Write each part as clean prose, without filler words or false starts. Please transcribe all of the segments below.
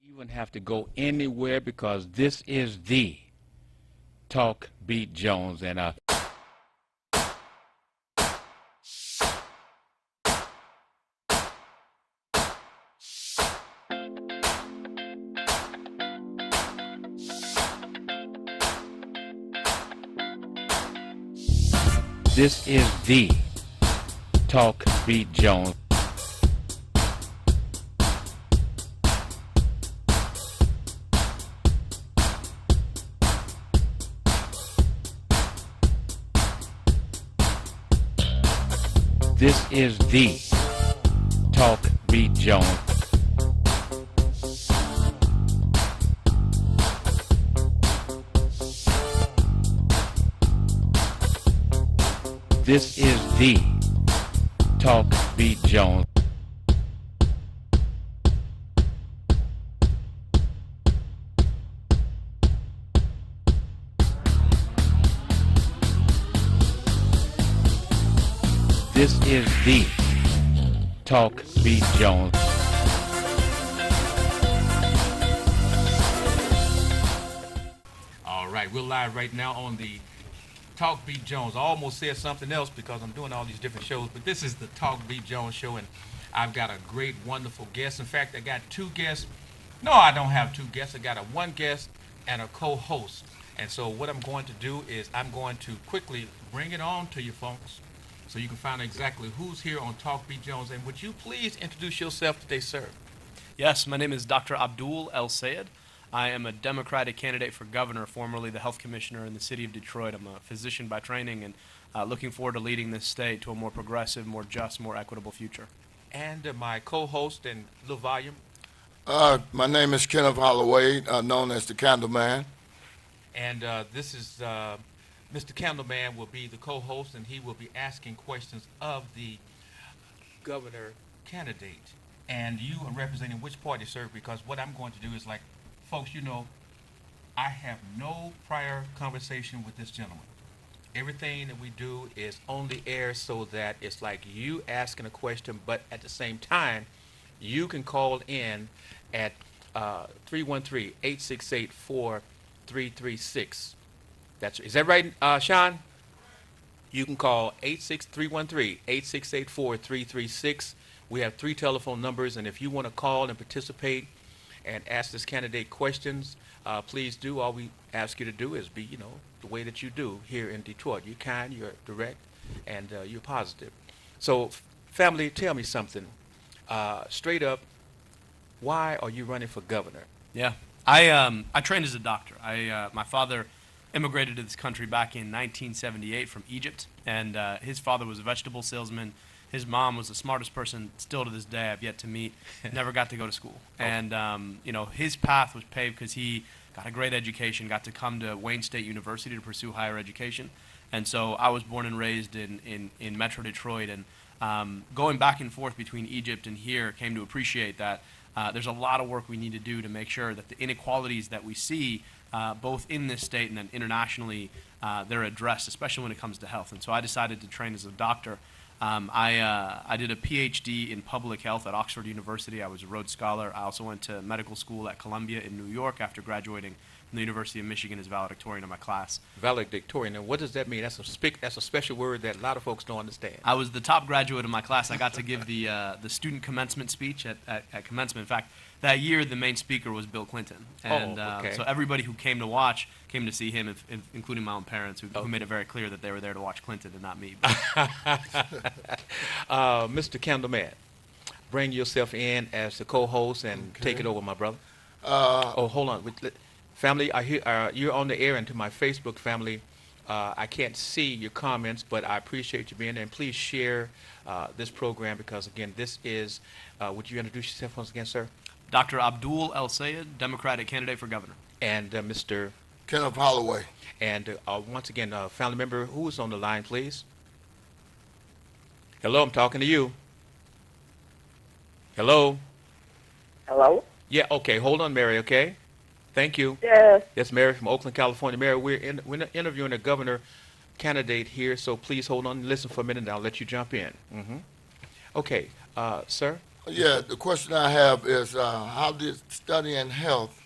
Even have to go anywhere because this is the Talk Beat Jones and this is the Talk Beat Jones. This is the Talk Beat Jones. This is the Talk Beat Jones. This is the Talk Beat Jones. All right, we're live right now on the Talk Beat Jones. I almost said something else because I'm doing all these different shows, but this is the Talk Beat Jones show, and I've got a great, wonderful guest. In fact, I got two guests. No, I don't have two guests. I got a one guest and a co-host. And so what I'm going to do is I'm going to quickly bring it on to you folks so you can find out exactly who's here on Talk Beat Jones. And would you please introduce yourself today, sir? Yes, my name is Dr. Abdul El Sayed. I am a Democratic candidate for governor, formerly the health commissioner in the city of Detroit. I'm a physician by training and looking forward to leading this state to a more progressive, more just, more equitable future. And my co-host and little volume. My name is Kenneth Holloway, known as the Candleman. And this is Mr. Candleman will be the co-host, and he will be asking questions of the governor candidate. And you are representing which party, sir? Because what I'm going to do is, like, folks, you know, I have no prior conversation with this gentleman. Everything that we do is on the air so that it's like you asking a question, but at the same time, you can call in at 313-868-4336. Is that right, Sean? You can call 313-868-4336. We have 3 telephone numbers, and if you want to call and participate and ask this candidate questions, please do. All we ask you to do is be, you know, the way that you do here in Detroit. You're kind, you're direct, and you're positive. So, family, tell me something. Straight up, why are you running for governor? Yeah, I trained as a doctor. My father immigrated to this country back in 1978 from Egypt, and his father was a vegetable salesman. His mom was the smartest person still to this day I've yet to meet. Never got to go to school. And, you know, his path was paved because he got a great education, got to come to Wayne State University to pursue higher education. And so I was born and raised in Metro Detroit. And going back and forth between Egypt and here came to appreciate that there's a lot of work we need to do to make sure that the inequalities that we see both in this state and then internationally, they're addressed, especially when it comes to health. And so I decided to train as a doctor. I did a PhD in public health at Oxford University. I was a Rhodes Scholar. I also went to medical school at Columbia in New York after graduating from the University of Michigan as valedictorian of my class. Valedictorian. Now, what does that mean? That's a special word that a lot of folks don't understand. I was the top graduate of my class. I got to give the student commencement speech at commencement. In fact, that year the main speaker was Bill Clinton. And okay. So everybody who came to watch came to see him, including my own parents, who made it very clear that they were there to watch Clinton and not me. Mr. Candleman, bring yourself in as the co-host and take it over, my brother. Hold on. Family, I hear you're on the air, and to my Facebook family, I can't see your comments, but I appreciate you being there. And please share this program because, again, this is, would you introduce yourself once again, sir? Dr. Abdul El Sayed, Democratic candidate for governor. And Mr. Kenneth Holloway. And once again, family member, who is on the line, please? Hello, I'm talking to you. Hello? Hello? Yeah, okay, hold on, Mary, okay? Thank you. Yes. That's Mary from Oakland, California. Mary, we're interviewing a governor candidate here, so please hold on and listen for a minute, and I'll let you jump in. Okay, sir, Yeah, the question I have is, how did studying health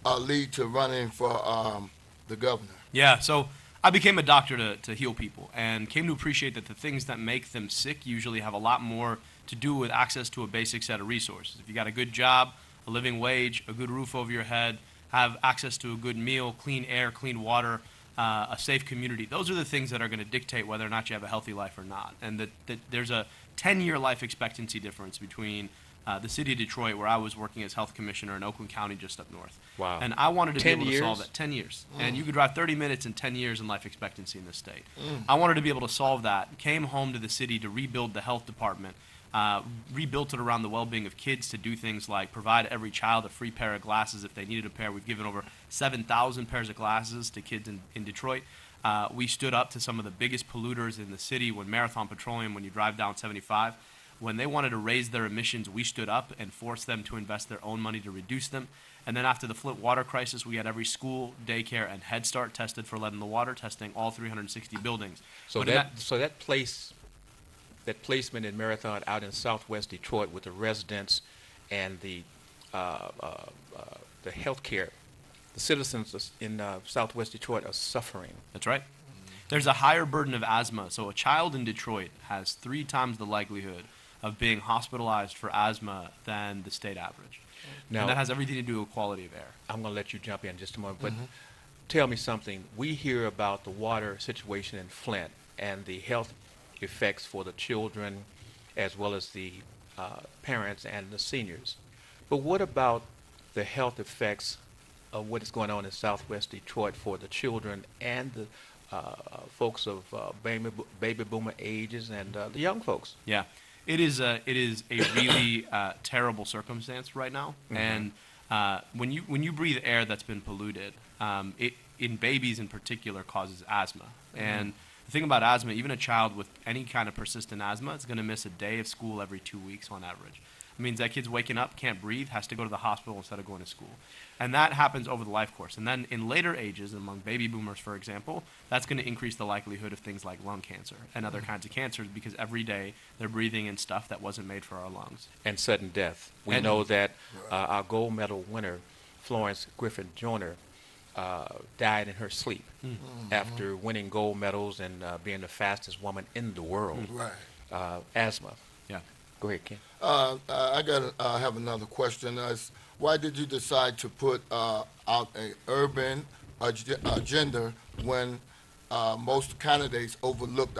lead to running for the governor? Yeah, so I became a doctor to heal people and came to appreciate that the things that make them sick usually have a lot more to do with access to a basic set of resources. If you got a good job, a living wage, a good roof over your head, have access to a good meal, clean air, clean water, a safe community, those are the things that are going to dictate whether or not you have a healthy life or not. And that there's a 10-year life expectancy difference between the city of Detroit, where I was working as health commissioner, in Oakland County, just up north. Wow. And I wanted to be 10 able to solve years? that. 10 years. And you could drive 30 minutes in 10 years in life expectancy in this state. I wanted to be able to solve that. Came home to the city to rebuild the health department, rebuilt it around the well-being of kids to do things like provide every child a free pair of glasses if they needed a pair. We've given over 7,000 pairs of glasses to kids in Detroit. We stood up to some of the biggest polluters in the city. When Marathon Petroleum, when you drive down 75, when they wanted to raise their emissions, we stood up and forced them to invest their own money to reduce them. And then after the Flint water crisis, we had every school, daycare, and Head Start tested for lead in the water, testing all 360 buildings. So But in that placement in Marathon out in Southwest Detroit with the residents and the healthcare, the citizens in Southwest Detroit are suffering. That's right. There's a higher burden of asthma. So a child in Detroit has 3 times the likelihood of being hospitalized for asthma than the state average. Now, And that has everything to do with quality of air. I'm going to let you jump in just a moment, but tell me something. We hear about the water situation in Flint and the health effects for the children as well as the parents and the seniors. But what about the health effects of what is going on in Southwest Detroit for the children and the folks of baby boomer ages and the young folks? Yeah, it is a really terrible circumstance right now. And when you breathe air that's been polluted, it in babies in particular causes asthma. And the thing about asthma, even a child with any kind of persistent asthma is going to miss a day of school every 2 weeks on average. It means that kid's waking up, can't breathe, has to go to the hospital instead of going to school. And that happens over the life course. And then in later ages, among baby boomers, for example, that's going to increase the likelihood of things like lung cancer and other kinds of cancers because every day they're breathing in stuff that wasn't made for our lungs. And sudden death. We know that our gold medal winner, Florence Griffin Joyner, died in her sleep after winning gold medals and being the fastest woman in the world. Right. Asthma. Yeah. Go ahead, Ken. I got have another question. Why did you decide to put out an urban agenda when most candidates overlooked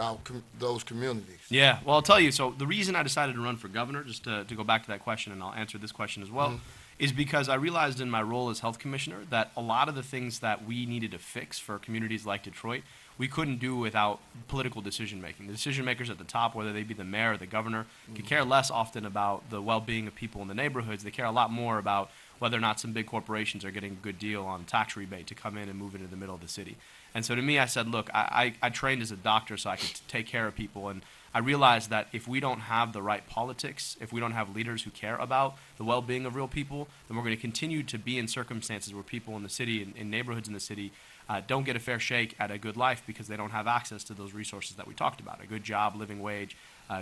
those communities? Yeah, well, I'll tell you. So the reason I decided to run for governor, just to go back to that question, and I'll answer this question as well, is because I realized in my role as health commissioner that a lot of the things that we needed to fix for communities like Detroit, we couldn't do without political decision making. The decision makers at the top, whether they be the mayor or the governor, could care less often about the well-being of people in the neighborhoods. They care a lot more about whether or not some big corporations are getting a good deal on tax rebate to come in and move into the middle of the city. And so to me, I said, look, I trained as a doctor so I could take care of people. And I realized that if we don't have the right politics, if we don't have leaders who care about the well-being of real people, then we're going to continue to be in circumstances where people in the city, in neighborhoods in the city, don't get a fair shake at a good life because they don't have access to those resources that we talked about, a good job, living wage,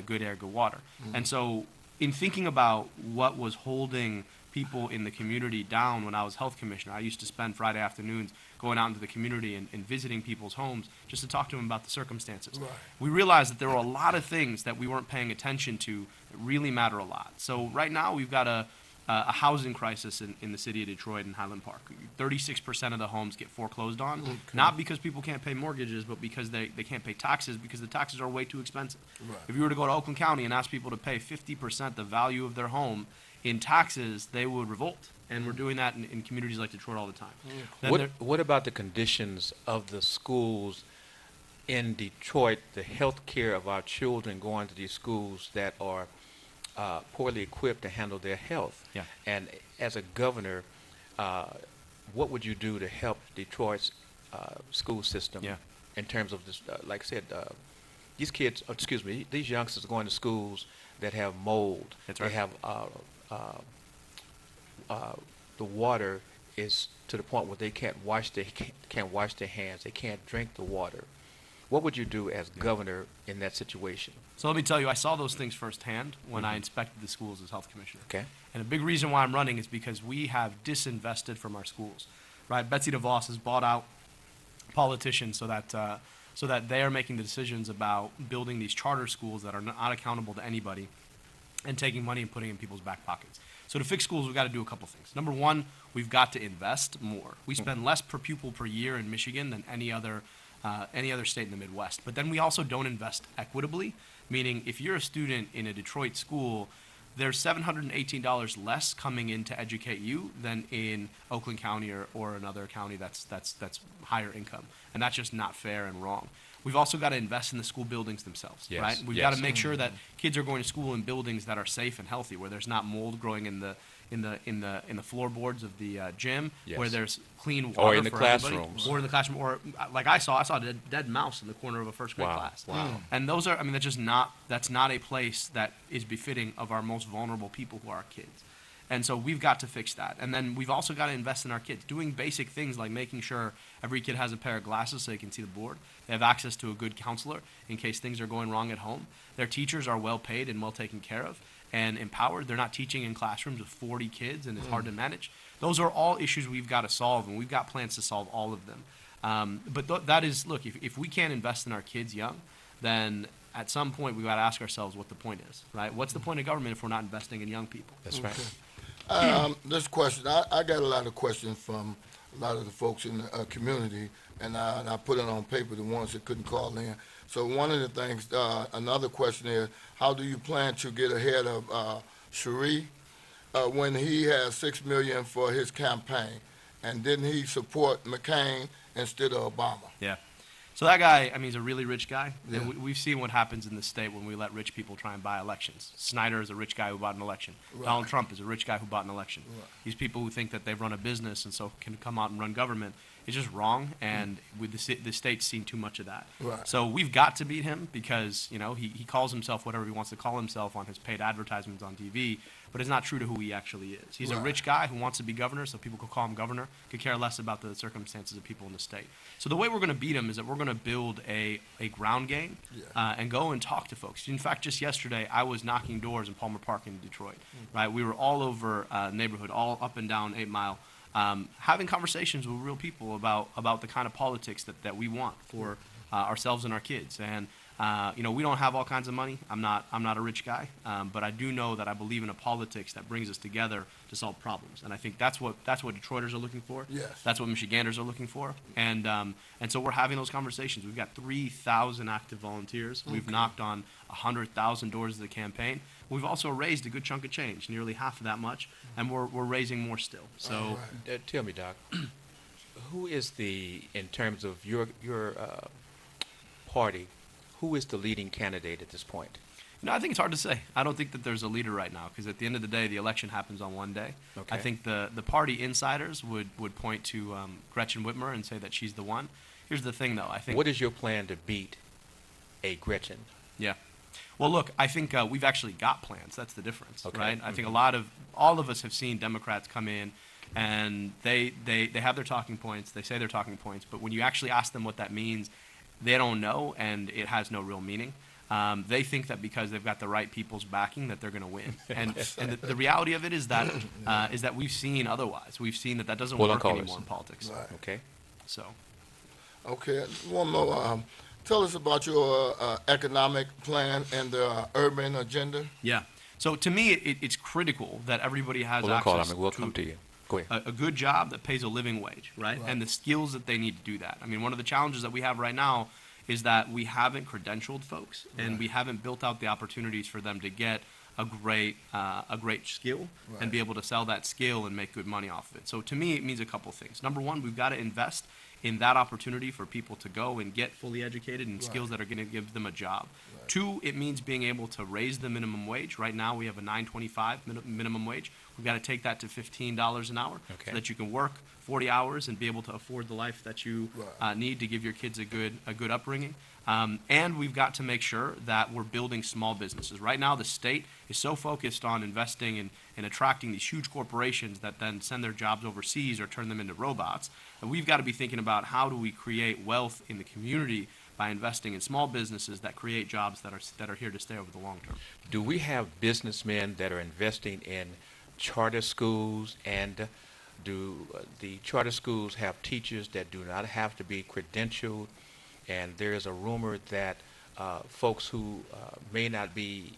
good air, good water. And so in thinking about what was holding people in the community down when I was health commissioner, I used to spend Friday afternoons going out into the community and visiting people's homes just to talk to them about the circumstances. Right. We realized that there were a lot of things that we weren't paying attention to that really matter a lot. So right now we've got a housing crisis in the city of Detroit and Highland Park. 36% of the homes get foreclosed on, not because people can't pay mortgages, but because they can't pay taxes because the taxes are way too expensive. Right. If you were to go to Oakland County and ask people to pay 50% the value of their home in taxes, they would revolt. And we're doing that in communities like Detroit all the time. Then What about the conditions of the schools in Detroit, the health care of our children going to these schools that are poorly equipped to handle their health? Yeah. And as a governor, what would you do to help Detroit's school system Yeah. in terms of this? Like I said, these kids, these youngsters are going to schools that have mold. That's right. They have the water is to the point where they can't wash their hands. They can't drink the water. What would you do as governor in that situation? So let me tell you, I saw those things firsthand when I inspected the schools as health commissioner. Okay. And a big reason why I'm running is because we have disinvested from our schools, right? Betsy DeVos has bought out politicians so that they are making the decisions about building these charter schools that are not accountable to anybody and taking money and putting it in people's back pockets. So to fix schools, we've got to do a couple things. Number one, we've got to invest more. We spend less per pupil per year in Michigan than any other state in the Midwest. But then we also don't invest equitably, meaning if you're a student in a Detroit school, there's $718 less coming in to educate you than in Oakland County or another county that's higher income. And that's just not fair and wrong. We've also got to invest in the school buildings themselves, Yes, right? We've got to make sure that kids are going to school in buildings that are safe and healthy, where there's not mold growing in the floorboards of the gym, Yes. where there's clean water Or in the for everybody, classrooms. or in the classroom, or like I saw a dead mouse in the corner of a first grade Wow, class. wow. And those are, I mean, that's not a place that is befitting of our most vulnerable people, who are our kids. And so we've got to fix that. And then we've also got to invest in our kids, doing basic things like making sure every kid has a pair of glasses so they can see the board. They have access to a good counselor in case things are going wrong at home. Their teachers are well paid and well taken care of and empowered. They're not teaching in classrooms with 40 kids and it's hard to manage. Those are all issues we've got to solve, and we've got plans to solve all of them. That is, look, if we can't invest in our kids young, then at some point we've got to ask ourselves what the point is, right? What's the point of government if we're not investing in young people? That's right. This question, I got a lot of questions from a lot of the folks in the community, and I put it on paper, the ones that couldn't call in. So one of the things, another question is, how do you plan to get ahead of Cherie when he has $6 million for his campaign? And didn't he support McCain instead of Obama? Yeah. So that guy, I mean, he's a really rich guy. Yeah. And we've seen what happens in the state when we let rich people try and buy elections. Snyder is a rich guy who bought an election. Right. Donald Trump is a rich guy who bought an election. Right. These people who think that they've run a business and so can come out and run government is just wrong, and with the state's seen too much of that. Right. So we've got to beat him because, you know, he calls himself whatever he wants to call himself on his paid advertisements on TV, but it's not true to who he actually is. He's a Right. rich guy who wants to be governor, so people could call him governor, could care less about the circumstances of people in the state. So the way we're going to beat him is that we're going to build a ground game and go and talk to folks. In fact, just yesterday, I was knocking doors in Palmer Park in Detroit, right? We were all over neighborhood, all up and down 8 Mile, having conversations with real people about the kind of politics that we want for ourselves and our kids. And you know, we don't have all kinds of money. I'm not a rich guy, but I do know that I believe in a politics that brings us together to solve problems. And I think that's what Detroiters are looking for. Yes. That's what Michiganders are looking for. And so we're having those conversations. We've got 3,000 active volunteers. We've knocked on 100,000 doors of the campaign. We've also raised a good chunk of change, nearly half of that much, and we're raising more still. So. All right. Tell me, Doc, who is in terms of your party, who is the leading candidate at this point? No, I think it's hard to say. I don't think that there's a leader right now because at the end of the day, the election happens on one day. Okay. I think the party insiders would point to Gretchen Whitmer and say that she's the one. Here's the thing, though. I think. What is your plan to beat a Gretchen? Yeah. Well, look, I think we've actually got plans. That's the difference, Okay. right? I think all of us have seen Democrats come in and they have their talking points. They say their talking points, but when you actually ask them what that means, they don't know, and it has no real meaning. They think that because they've got the right people's backing that they're going to win. And the reality of it is that we've seen otherwise. We've seen that doesn't Hold on, work callers. anymore in politics. Right. Okay. So. Okay, one more. Tell us about your economic plan and the urban agenda. Yeah. So to me, it's critical that everybody has Hold on, caller. access We'll come to you. Go ahead. a good job that pays a living wage, right? And the skills that they need to do that. I mean, one of the challenges that we have right now is that we haven't credentialed folks, and we haven't built out the opportunities for them to get a great skill and be able to sell that skill and make good money off of it. So to me, it means a couple things. Number one, we've got to invest in that opportunity for people to go and get fully educated in skills that are going to give them a job. Right. Two, it means being able to raise the minimum wage. Right now, we have a $9.25 minimum wage. We've got to take that to $15 an hour Okay. so that you can work 40 hours and be able to afford the life that you need to give your kids a good upbringing. And we've got to make sure that we're building small businesses. Right now, the state is so focused on investing in attracting these huge corporations that then send their jobs overseas or turn them into robots. And we've got to be thinking about how do we create wealth in the community by investing in small businesses that create jobs that are here to stay over the long term. Do we have businessmen that are investing in charter schools, and do the charter schools have teachers that do not have to be credentialed? And there is a rumor that folks who may not be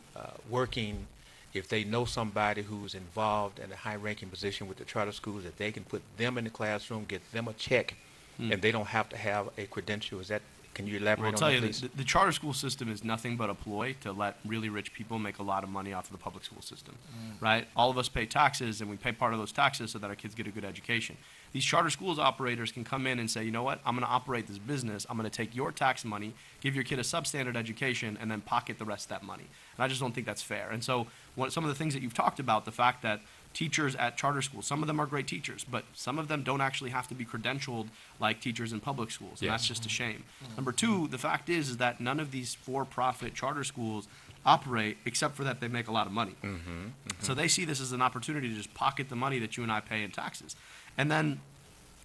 working, if they know somebody who's involved in a high-ranking position with the charter schools, that they can put them in the classroom, get them a check, and they don't have to have a credential. Is that? Can you elaborate I'll on tell that, you, please? the charter school system is nothing but a ploy to let really rich people make a lot of money off of the public school system, right? All of us pay taxes, and we pay part of those taxes so that our kids get a good education. These charter schools operators can come in and say, you know what, I'm going to operate this business. I'm going to take your tax money, give your kid a substandard education, and then pocket the rest of that money. And I just don't think that's fair. And so some of the things that you've talked about, the fact that teachers at charter schools, some of them are great teachers, but some of them don't actually have to be credentialed like teachers in public schools, and Yes. that's just a shame. Number two, the fact is that none of these for-profit charter schools operate except for that they make a lot of money. So they see this as an opportunity to just pocket the money that you and I pay in taxes. And then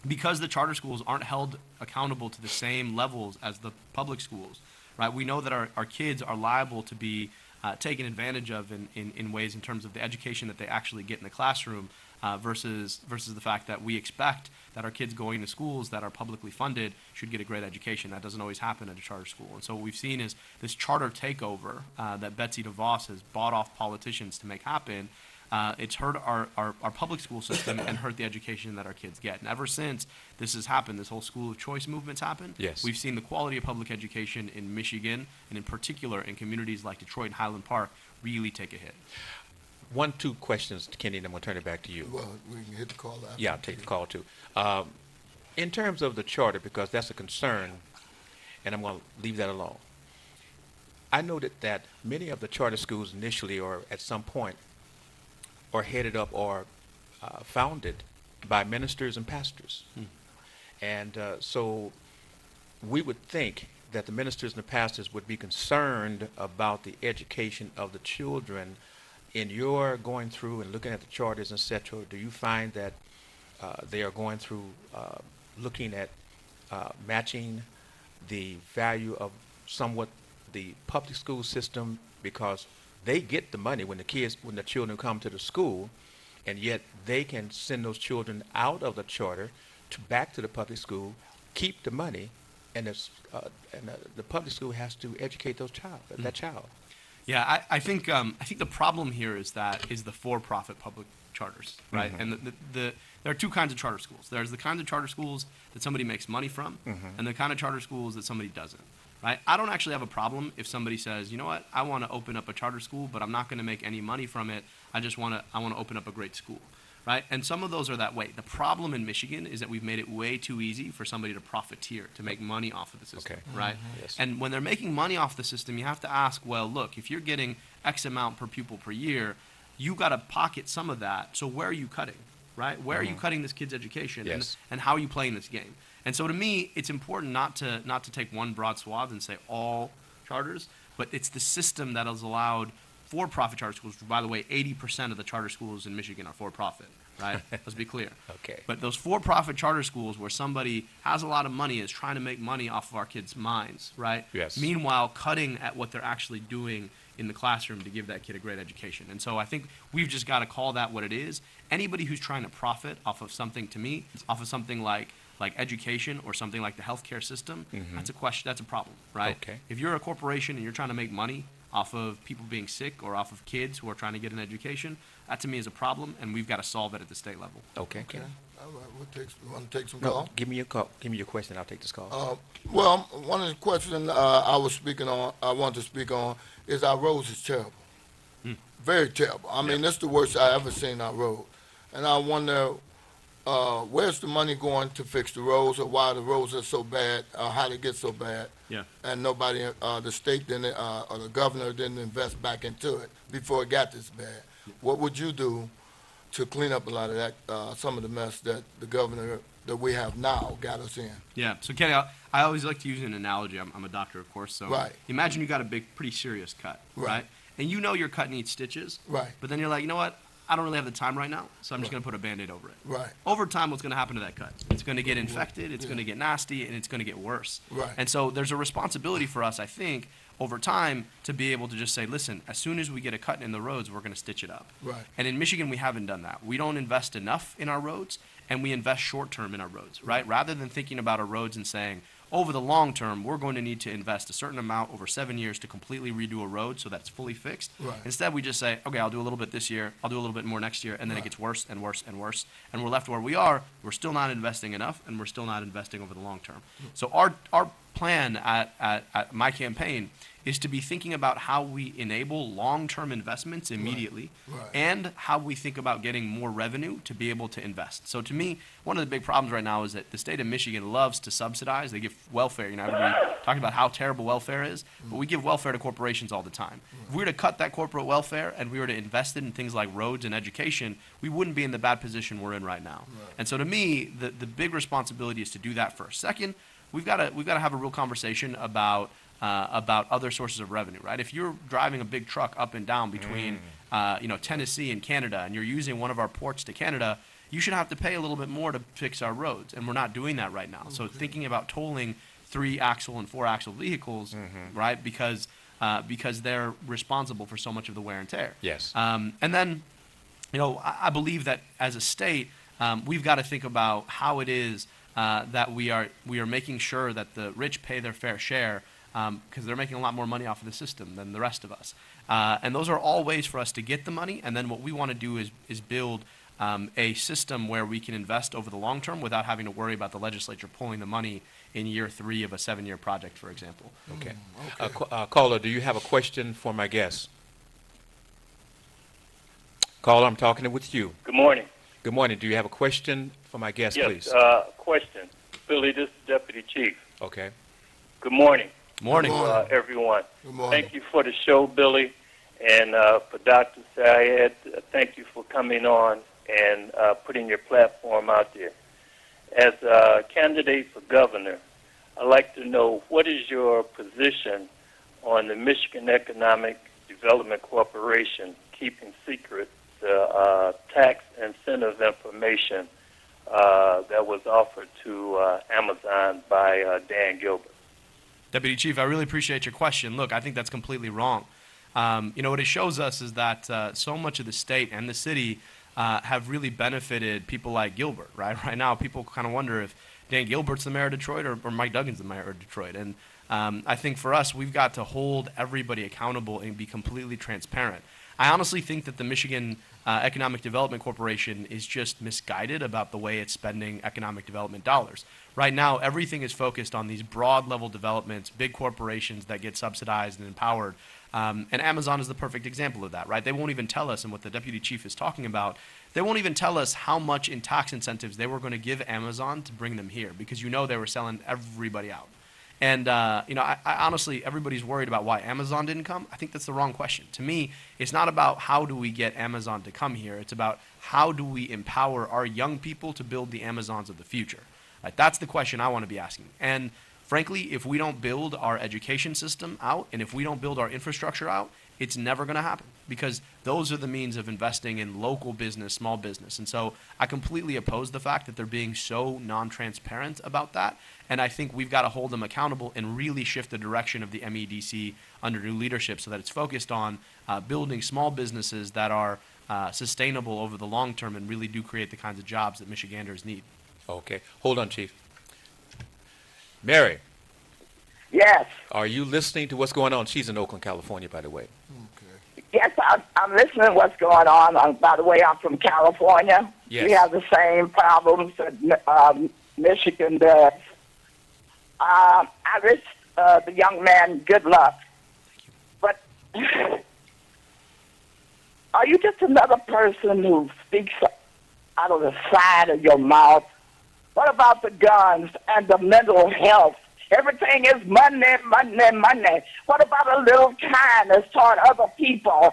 because the charter schools aren't held accountable to the same levels as the public schools, right, we know that our kids are liable to be taken advantage of in ways in terms of the education that they actually get in the classroom versus the fact that we expect that our kids going to schools that are publicly funded should get a great education. That doesn't always happen at a charter school. And so what we've seen is this charter takeover that Betsy DeVos has bought off politicians to make happen. It's hurt our public school system and hurt the education that our kids get. And ever since this has happened, this whole school of choice movement's happened, Yes. we've seen the quality of public education in Michigan, and in particular in communities like Detroit and Highland Park, really take a hit. 2 questions, Kenny, and I'm going to turn it back to you. Well, we can hit the call after. Yeah, I'll take the call too. In terms of the charter, because that's a concern, and I'm going to leave that alone. I noted that many of the charter schools initially, or at some point, are headed up or founded by ministers and pastors. And so we would think that the ministers and the pastors would be concerned about the education of the children. In your going through and looking at the charters, etc., do you find that they are going through looking at matching the value of somewhat the public school system, because they get the money when the children come to the school, and yet they can send those children out of the charter back to the public school, keep the money, and the public school has to educate that child. Yeah, I think the problem here is the for-profit public charters, right? And there are 2 kinds of charter schools. There's the kinds of charter schools that somebody makes money from, and the kind of charter schools that somebody doesn't, right? I don't actually have a problem if somebody says, you know what, I want to open up a charter school, but I'm not going to make any money from it. I want to open up a great school, right? And some of those are that way. The problem in Michigan is that we've made it way too easy for somebody to profiteer, to make money off of the system, Okay. right? Yes. And when they're making money off the system, you have to ask, well, look, if you're getting X amount per pupil per year, you got to pocket some of that. So where are you cutting, right? Where are you cutting this kid's education? Yes. And how are you playing this game? And so to me, it's important not to take one broad swath and say all charters, but it's the system that has allowed for-profit charter schools. By the way, 80% of the charter schools in Michigan are for-profit, right? Let's be clear. Okay. But those for-profit charter schools where somebody has a lot of money is trying to make money off of our kids' minds, right? Yes. Meanwhile, cutting at what they're actually doing in the classroom to give that kid a great education. And so I think we've just got to call that what it is. Anybody who's trying to profit off of something, to me, off of something like education or something like the healthcare system, that's a question. That's a problem, right? Okay. If you're a corporation and you're trying to make money off of people being sick or off of kids who are trying to get an education, that to me is a problem, and we've got to solve it at the state level. Okay. Okay. Kenny? All right, we want to take some No, call? give me your call. Give me your question. I'll take this call. Well, one of the questions I want to speak on is our roads is terrible. Very terrible. I mean, that's the worst I ever seen our road. And I wonder, where's the money going to fix the roads, or why the roads are so bad, how they get so bad? Yeah. And nobody, the state didn't, or the governor didn't invest back into it before it got this bad. What would you do to clean up a lot of that, some of the mess that the governor that we have now got us in? Yeah. So, Kenny, I always like to use an analogy. I'm a doctor, of course. So Right. imagine you got a big, pretty serious cut, Right. right? And you know your cut needs stitches. Right. But then you're like, you know what? I don't really have the time right now, so I'm just going to put a Band-Aid over it. Right. Over time, what's going to happen to that cut? It's going to get infected, it's going to get nasty, and it's going to get worse. Right. And so there's a responsibility for us, I think, over time to be able to just say, listen, as soon as we get a cut in the roads, we're going to stitch it up. Right. And in Michigan, we haven't done that. We don't invest enough in our roads, and we invest short term in our roads, right? Rather than thinking about our roads and saying, over the long term, we're going to need to invest a certain amount over 7 years to completely redo a road so that's fully fixed. Right. Instead, we just say, okay, I'll do a little bit this year, I'll do a little bit more next year, and then it Right. gets worse and worse and worse. And we're left where we are. We're still not investing enough, and we're still not investing over the long term. So our plan at my campaign is to be thinking about how we enable long-term investments immediately Right. and how we think about getting more revenue to be able to invest. So to me, one of the big problems right now is that the state of Michigan loves to subsidize. They give welfare. You know, everybody talking about how terrible welfare is, but we give welfare to corporations all the time. If we were to cut that corporate welfare and we were to invest it in things like roads and education, we wouldn't be in the bad position we're in right now. And so to me, the big responsibility is to do that first. Second, we've got to have a real conversation about other sources of revenue, right? If you're driving a big truck up and down between, Tennessee and Canada, and you're using one of our ports to Canada, you should have to pay a little bit more to fix our roads, and we're not doing that right now. So thinking about tolling 3-axle and 4-axle vehicles, right? Because they're responsible for so much of the wear and tear. Yes. And then, I believe that as a state, we've got to think about how it is that we are making sure that the rich pay their fair share, because they're making a lot more money off of the system than the rest of us. And those are all ways for us to get the money. And then what we want to do is build a system where we can invest over the long term without having to worry about the legislature pulling the money in year 3 of a 7-year project, for example. Okay. Caller, do you have a question for my guest? Caller, I'm talking with you. Good morning. Good morning. Do you have a question for my guest, please? Yes, question. Billy, this is Deputy Chief. Okay. Good morning. Morning. Good morning. Everyone. Good morning. Thank you for the show, Billy. And for Dr. Syed, thank you for coming on and putting your platform out there. As a candidate for governor, I'd like to know what is your position on the Michigan Economic Development Corporation keeping secret the tax incentive information that was offered to Amazon by Dan Gilbert. Deputy Chief, I really appreciate your question. Look, I think that's completely wrong. What it shows us is that so much of the state and the city have really benefited people like Gilbert, right? Right now, people kind of wonder if Dan Gilbert's the mayor of Detroit or Mike Duggan's the mayor of Detroit. And I think for us, we've got to hold everybody accountable and be completely transparent. I honestly think that the Michigan Economic Development Corporation is just misguided about the way it's spending economic development dollars. Right now, everything is focused on these broad level developments, big corporations that get subsidized and empowered. And Amazon is the perfect example of that, right? They won't even tell us, and what the deputy chief is talking about, they won't even tell us how much in tax incentives they were going to give Amazon to bring them here, because they were selling everybody out. And, I honestly, everybody's worried about why Amazon didn't come. I think that's the wrong question. To me, it's not about how do we get Amazon to come here. It's about how do we empower our young people to build the Amazons of the future. Right? That's the question I want to be asking. And frankly, if we don't build our education system out and if we don't build our infrastructure out, it's never going to happen, because those are the means of investing in local business, small business. And so I completely oppose the fact that they're being so non-transparent about that. And I think we've got to hold them accountable and really shift the direction of the MEDC under new leadership so that it's focused on building small businesses that are sustainable over the long term and really do create the kinds of jobs that Michiganders need. Okay. Hold on, Chief. Mary, Yes, are you listening to what's going on? She's in Oakland, California, by the way. yes, I'm listening to what's going on. By the way, I'm from California. Yes. We have the same problems that Michigan does. I wish the young man good luck. But are you just another person who speaks out of the side of your mouth? What about the guns and the mental health? Everything is money, money, money. What about a little kindness toward other people?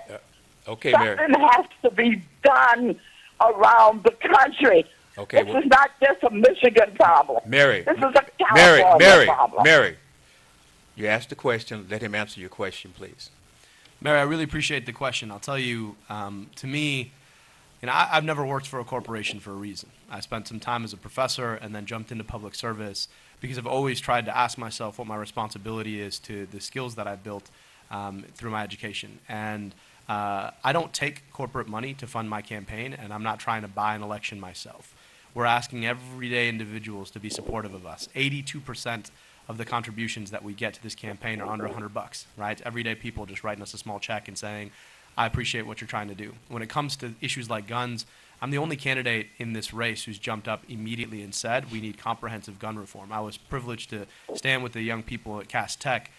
Okay, Mary. Something has to be done around the country. Okay, This is not just a Michigan problem. Mary. This is a California problem. Mary, you asked the question. Let him answer your question, please. Mary, I really appreciate the question. I'll tell you, to me, I've never worked for a corporation for a reason. I spent some time as a professor and then jumped into public service because I've always tried to ask myself what my responsibility is to the skills that I've built through my education. And I don't take corporate money to fund my campaign, and I'm not trying to buy an election myself. We're asking everyday individuals to be supportive of us. 82% of the contributions that we get to this campaign are under $100, right? Everyday people just writing us a small check and saying, I appreciate what you're trying to do. When it comes to issues like guns, I'm the only candidate in this race who's jumped up immediately and said we need comprehensive gun reform. I was privileged to stand with the young people at Cass Tech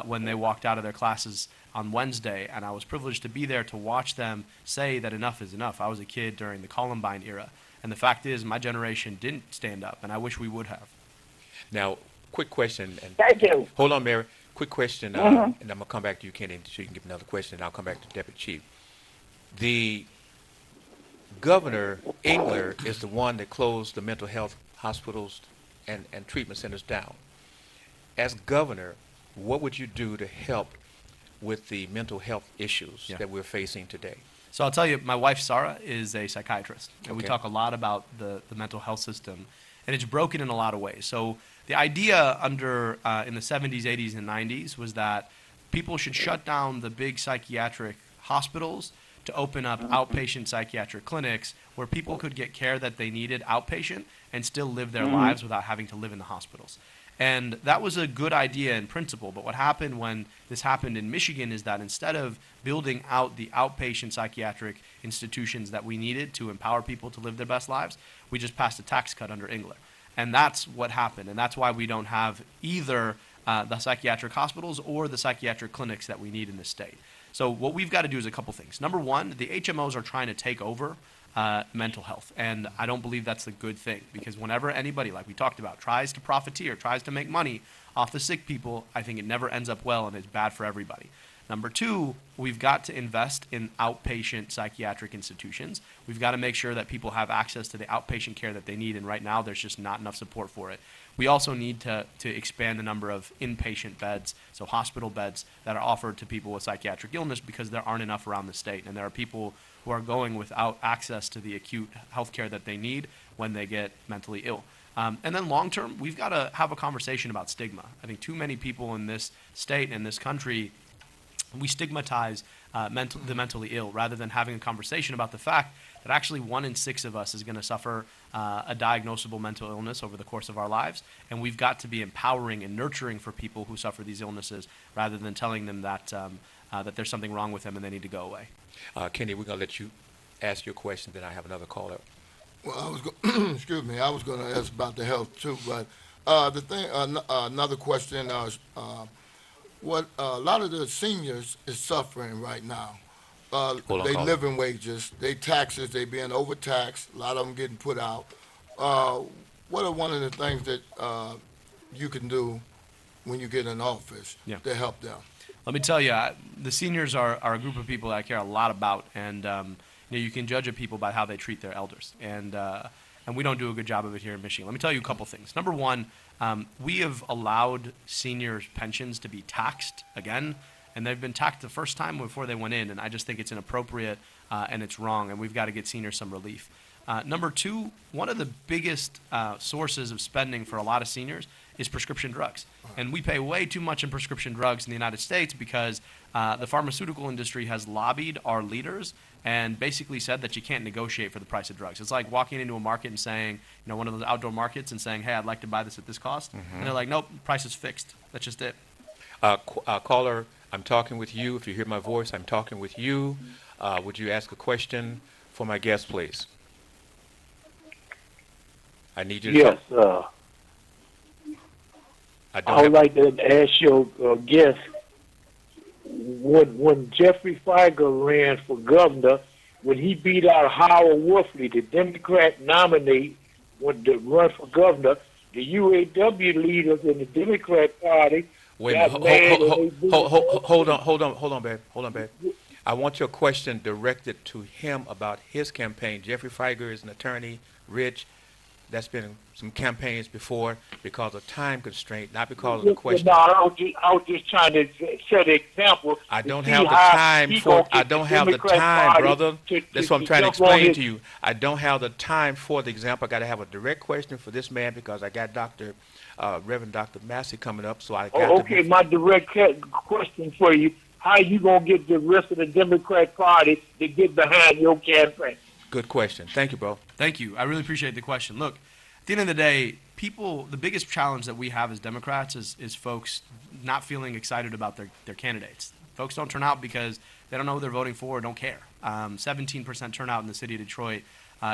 when they walked out of their classes on Wednesday, and I was privileged to be there to watch them say that enough is enough. I was a kid during the Columbine era, and the fact is my generation didn't stand up, and I wish we would have. Now, quick question. And Thank you. hold on, Mary. Quick question, and I'm going to come back to you, Kenny, so you can give another question, and I'll come back to Deputy Chief. The Governor Engler is the one that closed the mental health hospitals and treatment centers down. As governor, what would you do to help with the mental health issues that we're facing today? So I'll tell you, my wife, Sarah, is a psychiatrist, and we Okay. talk a lot about the mental health system, and it's broken in a lot of ways. So the idea in the 70s, 80s, and 90s was that people should shut down the big psychiatric hospitals to open up outpatient psychiatric clinics where people could get care that they needed outpatient and still live their lives without having to live in the hospitals. And that was a good idea in principle, but what happened when this happened in Michigan is that instead of building out the outpatient psychiatric institutions that we needed to empower people to live their best lives, we just passed a tax cut under Engler. And that's what happened, and that's why we don't have either the psychiatric hospitals or the psychiatric clinics that we need in this state. So what we've got to do is a couple things. Number one, the HMOs are trying to take over mental health, and I don't believe that's a good thing, because whenever anybody, like we talked about, tries to profiteer, tries to make money off the sick people, I think it never ends up well, and it's bad for everybody. Number two, we've got to invest in outpatient psychiatric institutions. We've got to make sure that people have access to the outpatient care that they need, and right now there's just not enough support for it. We also need to expand the number of inpatient beds, so hospital beds that are offered to people with psychiatric illness, because there aren't enough around the state, and there are people who are going without access to the acute health care that they need when they get mentally ill. And then long term, we've got to have a conversation about stigma. I think too many people in this state and this country, we stigmatize the mentally ill rather than having a conversation about the fact that actually 1 in 6 of us is going to suffer a diagnosable mental illness over the course of our lives. And we've got to be empowering and nurturing for people who suffer these illnesses rather than telling them that, that there's something wrong with them and they need to go away. Kenny, we're going to let you ask your question, then I have another caller. Well, I was excuse me. I was going to ask about the health too, but the thing, another question. What a lot of the seniors is suffering right now. They living wages, they taxes, they being overtaxed. A lot of them getting put out. What are one of the things that you can do when you get in office to help them? Let me tell you, the seniors are a group of people that I care a lot about, and you can judge a people by how they treat their elders, and we don't do a good job of it here in Michigan. Let me tell you a couple things. Number one, we have allowed seniors' pensions to be taxed again, and they've been taxed the first time before they went in, and I just think it's inappropriate and it's wrong, and we've got to get seniors some relief. Number two, one of the biggest sources of spending for a lot of seniors is prescription drugs. And we pay way too much in prescription drugs in the United States because the pharmaceutical industry has lobbied our leaders and basically said that you can't negotiate for the price of drugs. It's like walking into a market and saying, one of those outdoor markets and saying, hey, I'd like to buy this at this cost. And they're like, nope, price is fixed. That's just it. Caller, I'm talking with you. If you hear my voice, I'm talking with you. Would you ask a question for my guest, please? I need you to Yes, I would like to ask your guest, when Jeffrey Feiger ran for governor, when he beat out Howard Wolfley, the Democrat nominee, to run for governor, the UAW leaders in the Democrat Party Wait, got mad. hold on, babe. I want your question directed to him about his campaign. Jeffrey Feiger is an attorney, rich. That's been some campaigns before because of time constraint, not because of the question. No, I was just trying to set an example. I to don't see have the how time he for. gonna I get don't the have the Democrat time, Party brother. That's what I'm trying to jump on explain his- to you. I don't have the time for the example. I got to have a direct question for this man because I got Reverend Dr. Massey coming up, so I got Oh, to. okay, my direct question for you: how you gonna get the rest of the Democrat Party to get behind your campaign? Good question. Thank you, bro. Thank you. I really appreciate the question. Look, at the end of the day, the biggest challenge that we have as Democrats is folks not feeling excited about their candidates. Folks don't turn out because they don't know who they're voting for or don't care. 17% turnout in the city of Detroit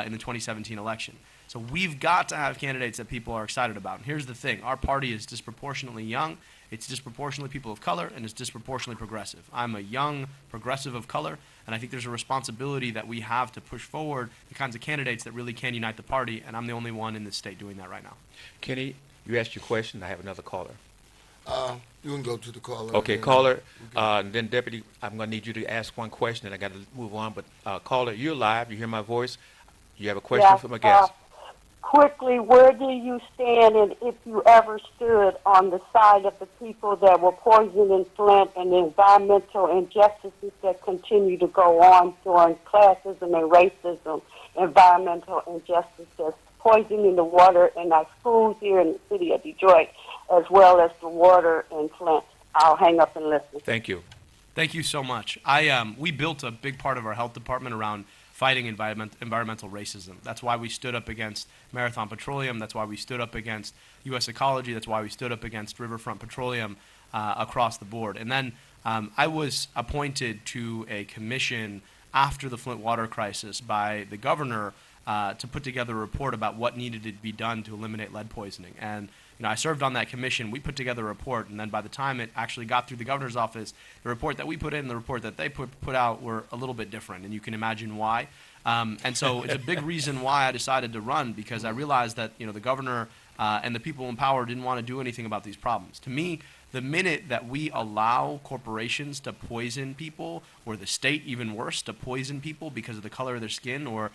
in the 2017 election. So we've got to have candidates that people are excited about. And here's the thing. Our party is disproportionately young. It's disproportionately people of color, and it's disproportionately progressive. I'm a young progressive of color, and I think there's a responsibility that we have to push forward the kinds of candidates that really can unite the party, and I'm the only one in this state doing that right now. Kenny, you asked your question. I have another caller. You can go to the caller. Okay, and then- caller, and then Deputy, I'm going to need you to ask one question, and I got to move on. But caller, you're live. You hear my voice. You have a question Yes, for my guest. Quickly, where do you stand, and if you ever stood on the side of the people that were poisoning Flint and the environmental injustices that continue to go on during classism and racism, environmental injustices, poisoning the water in our schools here in the city of Detroit, as well as the water in Flint? I'll hang up and listen. Thank you. Thank you so much. We built a big part of our health department around fighting environmental racism. That's why we stood up against Marathon Petroleum. That's why we stood up against U.S. Ecology. That's why we stood up against Riverfront Petroleum across the board. And then I was appointed to a commission after the Flint water crisis by the governor to put together a report about what needed to be done to eliminate lead poisoning. And I served on that commission. We put together a report, and then by the time it actually got through the governor's office, the report that we put in and the report that they put out were a little bit different, and you can imagine why. And so it's a big reason why I decided to run, because I realized that the governor and the people in power didn't want to do anything about these problems. To me, the minute that we allow corporations to poison people, or the state, even worse, to poison people because of the color of their skin or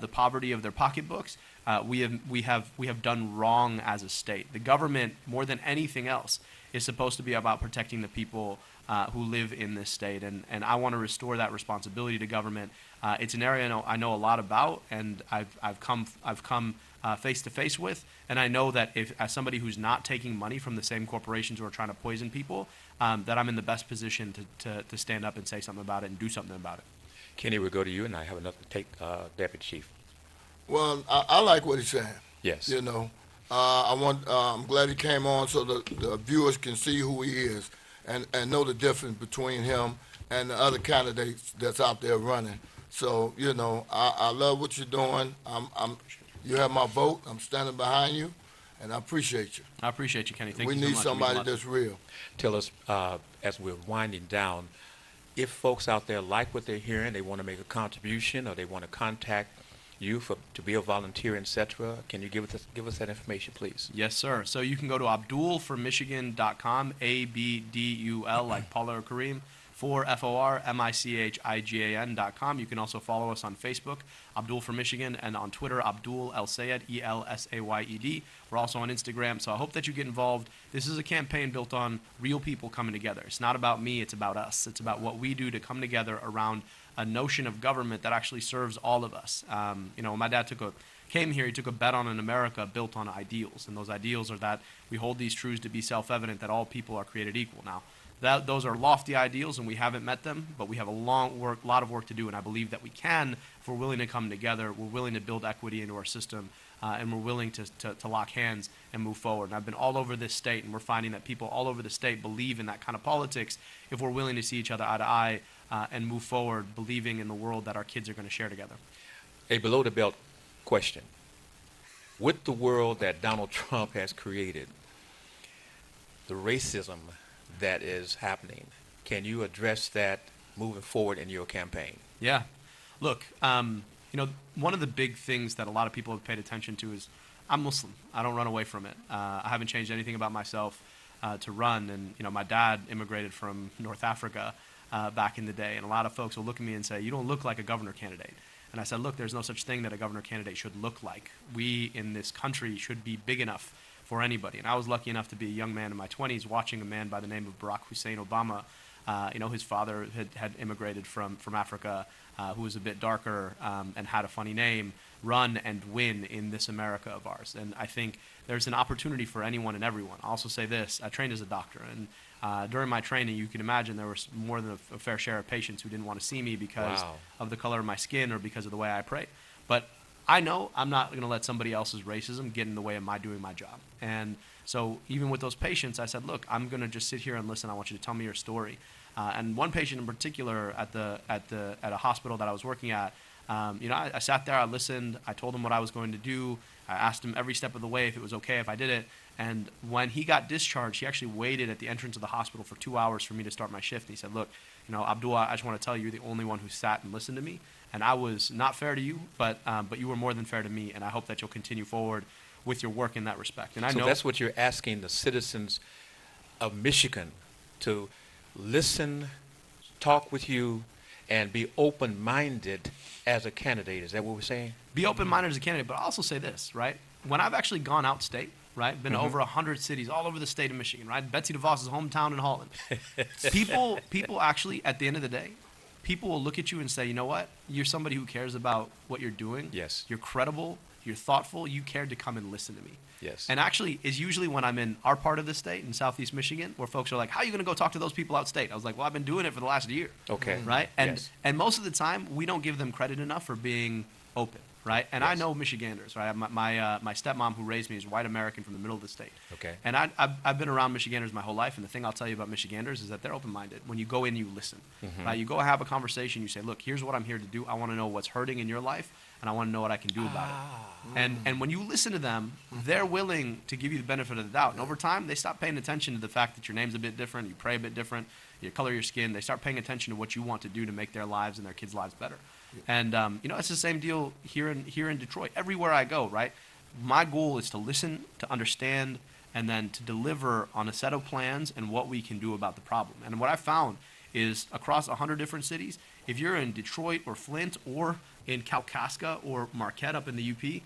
the poverty of their pocketbooks, we have done wrong as a state. The government, more than anything else, is supposed to be about protecting the people who live in this state, and I want to restore that responsibility to government. It's an area I know a lot about, and I've come face to face with, and I know that as somebody who's not taking money from the same corporations who are trying to poison people, that I'm in the best position to stand up and say something about it and do something about it. Kenny, we'll go to you, and I have another Deputy Chief. Well, I like what he's saying. Yes. I'm glad he came on so the viewers can see who he is and know the difference between him and the other candidates that's out there running. So, I love what you're doing. You have my vote. I'm standing behind you, and I appreciate you. I appreciate you, Kenny. Thank We you so need much. somebody that's real. Tell us, as we're winding down, if folks out there like what they're hearing, they want to make a contribution, or they want to contact you to be a volunteer, etc., can you give us that information, please? Yes, sir. So you can go to abdulformichigan.com, ABDUL, like Paula or Kareem, for FORMICHIGAN.com. You can also follow us on Facebook, Abdul for Michigan, and on Twitter, Abdul El Sayed, ELSAYED. We're also on Instagram, so I hope that you get involved. This is a campaign built on real people coming together. It's not about me, it's about us. It's about what we do to come together around a notion of government that actually serves all of us. When my dad came here, he took a bet on an America built on ideals, and those ideals are that we hold these truths to be self-evident, that all people are created equal. Now, those are lofty ideals, and we haven't met them, but we have a lot of work to do, and I believe that we can if we're willing to come together, we're willing to build equity into our system, and we're willing to lock hands and move forward. And I've been all over this state, and we're finding that people all over the state believe in that kind of politics if we're willing to see each other eye to eye and move forward, believing in the world that our kids are going to share together. A below-the-belt question. With the world that Donald Trump has created, the racism that is happening, can you address that moving forward in your campaign? Yeah. Look, one of the big things that a lot of people have paid attention to is I'm Muslim. I don't run away from it. I haven't changed anything about myself to run. And, my dad immigrated from North Africa back in the day. And a lot of folks will look at me and say, you don't look like a governor candidate. And I said, look, there's no such thing that a governor candidate should look like. We in this country should be big enough for anybody. And I was lucky enough to be a young man in my 20s watching a man by the name of Barack Hussein Obama. His father had immigrated from Africa, who was a bit darker and had a funny name, run and win in this America of ours. And I think there's an opportunity for anyone and everyone. I'll also say this, I trained as a doctor, and during my training, you can imagine there was more than a fair share of patients who didn't want to see me because of the color of my skin or because of the way I pray. But I know I'm not going to let somebody else's racism get in the way of my doing my job. And so even with those patients, I said, look, I'm going to just sit here and listen. I want you to tell me your story. And one patient in particular at a hospital that I was working at, I sat there, I listened, I told him what I was going to do. I asked him every step of the way if it was okay if I did it. And when he got discharged, he actually waited at the entrance of the hospital for 2 hours for me to start my shift. And he said, look, Abdul, I just want to tell you, you're the only one who sat and listened to me. And I was not fair to you, but you were more than fair to me. And I hope that you'll continue forward with your work in that respect. And I know that's what you're asking the citizens of Michigan to listen, talk with you, and be open-minded as a candidate. Is that what we're saying? Be open-minded as a candidate, but I'll also say this, right? When I've actually gone out state, right, been to over 100 cities all over the state of Michigan, right? Betsy DeVos's hometown in Holland. people actually, at the end of the day, people will look at you and say, you know what? You're somebody who cares about what you're doing. Yes. You're credible. You're thoughtful. You cared to come and listen to me. Yes. And actually, is usually when I'm in our part of the state, in Southeast Michigan, where folks are like, how are you going to go talk to those people outstate? I was like, well, I've been doing it for the last year. Okay. Right? And Yes. and most of the time, we don't give them credit enough for being open. Right? And I Yes. know Michiganders, right? My stepmom who raised me is white American from the middle of the state. Okay. And I've been around Michiganders my whole life, and the thing I'll tell you about Michiganders is that they're open-minded. When you go in, you listen. Right? You go have a conversation, you say, look, here's what I'm here to do. I want to know what's hurting in your life, and I want to know what I can do about it. And when you listen to them, they're willing to give you the benefit of the doubt. And over time, they stop paying attention to the fact that your name's a bit different, you pray a bit different, your color of your skin. They start paying attention to what you want to do to make their lives and their kids' lives better. And it's the same deal here in Detroit. Everywhere I go, right? My goal is to listen, to understand, and then to deliver on a set of plans and what we can do about the problem. And what I found is across 100 different cities, if you're in Detroit or Flint or in Kalkaska or Marquette up in the UP,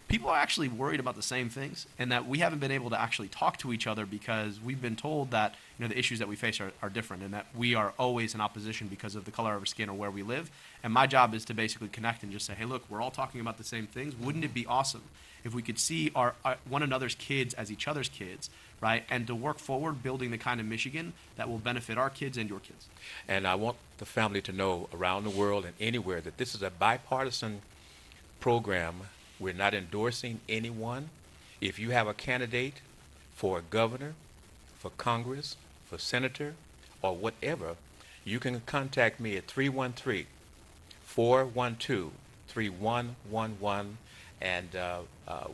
people are actually worried about the same things, and that we haven't been able to actually talk to each other because we've been told that the issues that we face are different, and that we are always in opposition because of the color of our skin or where we live. And my job is to basically connect and just say, hey, look, we're all talking about the same things. Wouldn't it be awesome if we could see our one another's kids as each other's kids, right? And to work forward building the kind of Michigan that will benefit our kids and your kids. And I want the family to know around the world and anywhere that this is a bipartisan program. We're not endorsing anyone. If you have a candidate for governor, for Congress, for senator, or whatever, you can contact me at 313-412-3111, and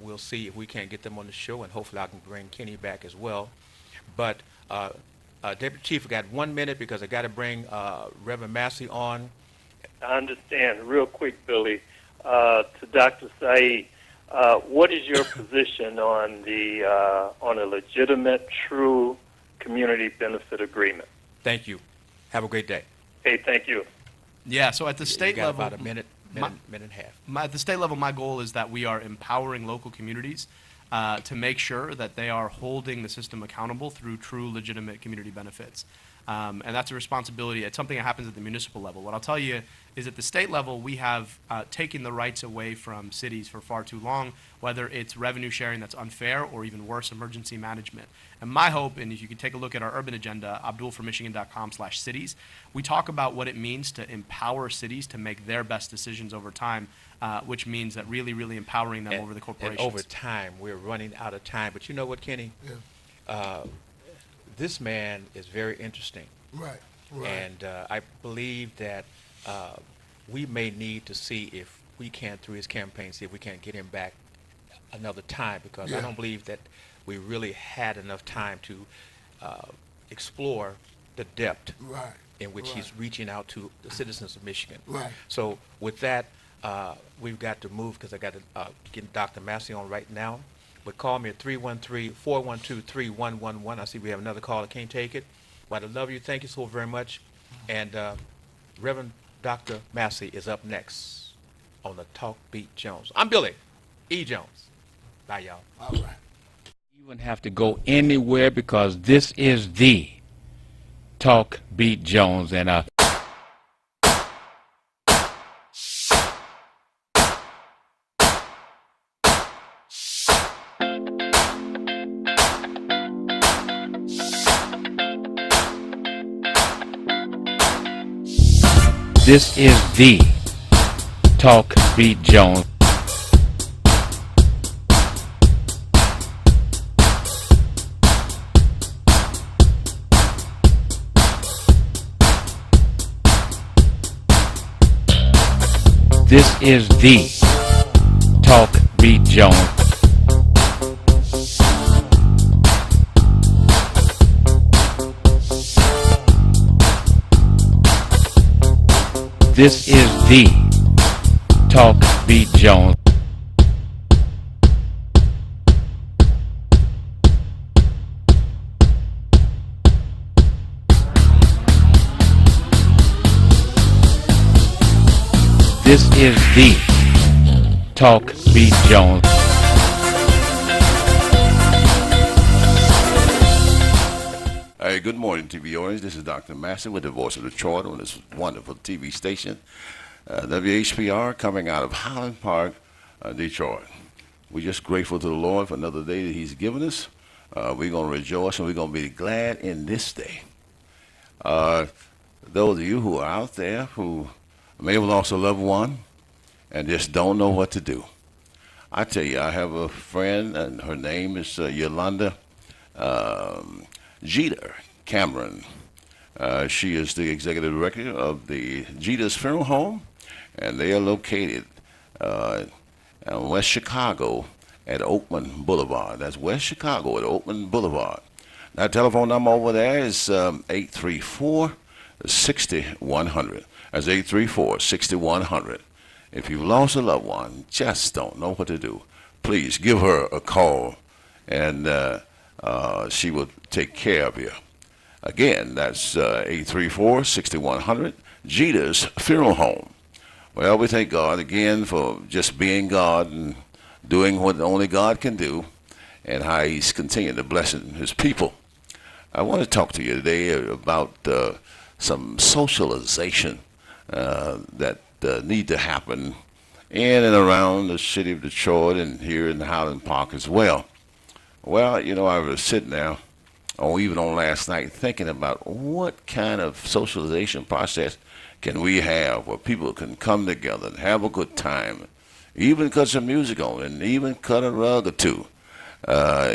we'll see if we can't get them on the show, and hopefully I can bring Kenny back as well. But Deputy Chief, I got 1 minute because I got to bring Reverend Massey on. I understand. Real quick, Billy, to Dr. Saeed, what is your position on on a legitimate, true community benefit agreement? Thank you. Have a great day. Hey, thank you. Yeah, so at the state you got level, about a minute and a half. At the state level, my goal is that we are empowering local communities to make sure that they are holding the system accountable through true, legitimate community benefits. And that's a responsibility. It's something that happens at the municipal level. What I'll tell you is at the state level, we have taken the rights away from cities for far too long, whether it's revenue sharing that's unfair or even worse, emergency management. And my hope, and if you could take a look at our urban agenda, abdulformichigan.com/cities, we talk about what it means to empower cities to make their best decisions over time, which means that really, really empowering them over the corporations. And over time, we're running out of time. But you know what, Kenny? Yeah. This man is very interesting. Right. And I believe that we may need to see if we can, through his campaign, see if we can get him back another time, because I don't believe that we really had enough time to explore the depth in which he's reaching out to the citizens of Michigan. Right. So with that, we've got to move, because I got to get Dr. Massey on right now. But call me at 313-412-3111. I see we have another call. I can't take it. But I love you. Thank you so very much. And Reverend Dr. Massey is up next on the Talk Beat Jones. I'm Billy E. Jones. Bye, y'all. All right. You wouldn't have to go anywhere because this is the Talk Beat Jones, and this is the Talk Beat Jones. This is the Talk Beat Jones. This is the Talk Beat Jones. This is the Talk Beat Jones. Hey, good morning, TV Orange. This is Dr. Massey with the Voice of Detroit on this wonderful TV station, WHPR, coming out of Highland Park, Detroit. We're just grateful to the Lord for another day that He's given us. We're going to rejoice and we're going to be glad in this day. Those of you who are out there who may have lost a loved one and just don't know what to do. I tell you, I have a friend, and her name is Yolanda Jeter Cameron. She is the executive director of the Jeter's Funeral Home, and they are located in West Chicago at Oakman Boulevard. That's West Chicago at Oakman Boulevard. That telephone number over there is 834-6100. That's 834-6100. If you've lost a loved one, just don't know what to do, please give her a call, and she will take care of you. Again, that's 834-6100, Jeter's Funeral Home. Well, we thank God again for just being God and doing what only God can do, and how He's continuing to bless His people. I want to talk to you today about some socialization that need to happen in and around the city of Detroit and here in Highland Park as well. Well, you know, I was sitting there, or even on last night, thinking about what kind of socialization process can we have where people can come together and have a good time, even cut some music on, and even cut a rug or two. I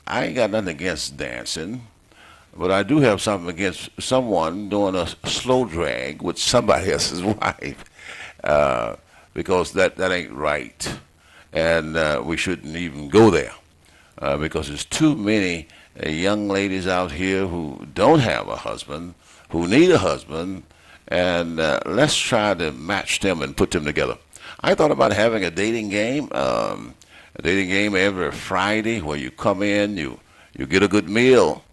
ain't got nothing against dancing, but I do have something against someone doing a slow drag with somebody else's wife, because that ain't right, and we shouldn't even go there, because there's too many young ladies out here who don't have a husband, who need a husband, and let's try to match them and put them together. I thought about having a dating game every Friday where you come in, you get a good meal,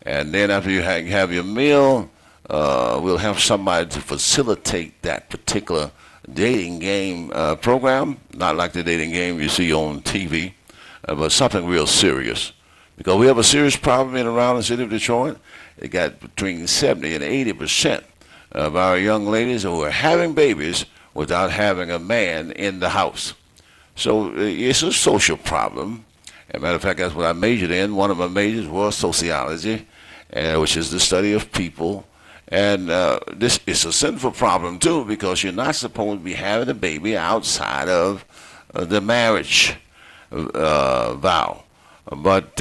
and then after you have your meal, we'll have somebody to facilitate that particular dating game program, not like the dating game you see on TV, but something real serious. Because we have a serious problem in around the city of Detroit. They got between 70 and 80% of our young ladies who are having babies without having a man in the house. So it's a social problem. As a matter of fact, that's what I majored in. One of my majors was sociology, which is the study of people. And this is a sinful problem, too, because you're not supposed to be having a baby outside of the marriage vow. But